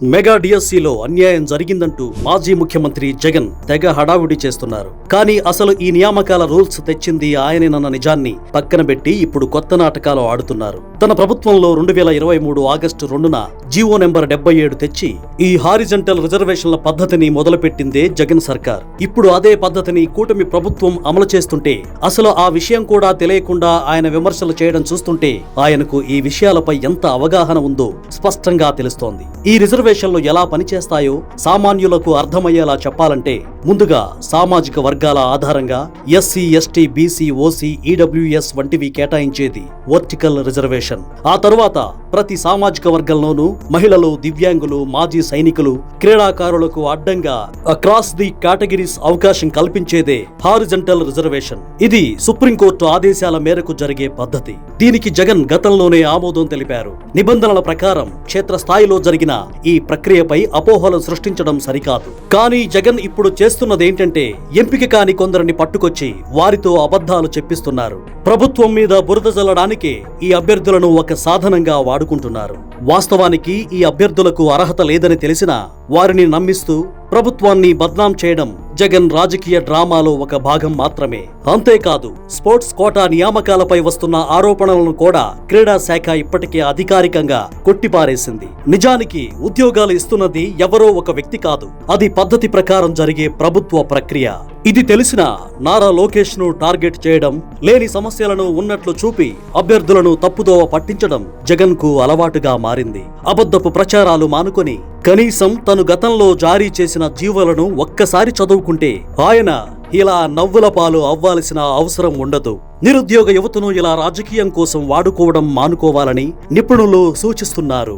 Mega డిఎస్సిలో అన్యాయం జరిగిందంటూ మాజీ ముఖ్యమంత్రి జగన్ తెగ హడావుడి చేస్తున్నారు. కానీ అసలు ఈ నియామకాల రూల్స్ తెచ్చింది ఆయనేనన్న నిజాన్ని పక్కన పెట్టి ఇప్పుడు కొత్త నాటకాలు ఆడుతున్నారు. తన ప్రభుత్వంలో 2023 ఆగస్టు 2న జీవో నెంబర్ 77 తెచ్చి ఈ హారిజంటల్ రిజర్వేషన్ల పద్ధతిని మొదలుపెట్టిందే జగన్ సర్కార్. ఇప్పుడు అదే పద్ధతిని కూటమి ప్రభుత్వం అమలు చేస్తుంటే అసలు ఆ విషయం కూడా తెలియకుండా ఆయన విమర్శలు చేయడం చూస్తుంటే ఆయనకు ఈ విషయాలపై ఎంత అవగాహన ఉందో స్పష్టంగా తెలుస్తోంది. ఈ రిజర్వేషన్లు ఎలా పనిచేస్తాయో సామాన్యులకు అర్థమయ్యేలా చెప్పాలంటే ముందుగా సామాజిక వర్గాల ఆధారంగా SC, ST, BC, OC, EWS వంటివి కేటాయించేది వర్టికల్ రిజర్వేషన్. ఆ తరువాత ప్రతి సామాజిక వర్గంలోనూ మహిళలు, దివ్యాంగులు, మాజీ సైనికులు, క్రీడాకారులకు అడ్డంగా అక్రాస్ ది కేటగిరీస్ అవకాశం కల్పించేదే హారిజంటల్ రిజర్వేషన్. ఇది సుప్రీంకోర్టు ఆదేశాల మేరకు జరిగే పద్ధతి. దీనికి జగన్ గతంలోనే ఆమోదం తెలిపారు. నిబంధనల ప్రకారం క్షేత్రస్థాయిలో జరిగిన ఈ ప్రక్రియపై అపోహలు సృష్టించడం సరికాదు. కానీ జగన్ ఇప్పుడు చేస్తున్నదేంటంటే ఎంపిక కాని కొందరిని పట్టుకొచ్చి వారితో అబద్ధాలు చెప్పిస్తున్నారు. ప్రభుత్వం మీద బురద జల్లడానికే ఈ అభ్యర్థులను ఒక సాధనంగా వాడుకుంటున్నారు. వాస్తవానికి ఈ అభ్యర్థులకు అర్హత లేదని తెలిసినా వారిని నమ్మిస్తూ ప్రభుత్వాన్ని బద్నాం చేయడం జగన్ రాజకీయ డ్రామాలో ఒక భాగం మాత్రమే. అంతేకాదు, స్పోర్ట్స్ కోటా నియామకాలపై వస్తున్న ఆరోపణలను కూడా క్రీడా శాఖ ఇప్పటికే అధికారికంగా కొట్టిపారేసింది. నిజానికి ఉద్యోగాలు ఇస్తున్నది ఎవరో ఒక వ్యక్తి కాదు, అది పద్ధతి ప్రకారం జరిగే ప్రభుత్వ ప్రక్రియ. ఇది తెలిసిన నారా లోకేష్ ను టార్గెట్ చేయడం, లేని సమస్యలను ఉన్నట్లు చూపి అభ్యర్థులను తప్పుదోవ పట్టించడం జగన్ కు అలవాటుగా మారింది. అబద్ధపు ప్రచారాలు మానుకొని కనీసం తను గతంలో జారీ చేసిన జీవోలను ఒక్కసారి చదువుకుంటే ఆయన ఇలా నవ్వుల పాలు అవ్వాల్సిన అవసరం ఉండదు. నిరుద్యోగ యువతను ఇలా రాజకీయం కోసం వాడుకోవడం మానుకోవాలని నిపుణులు సూచిస్తున్నారు.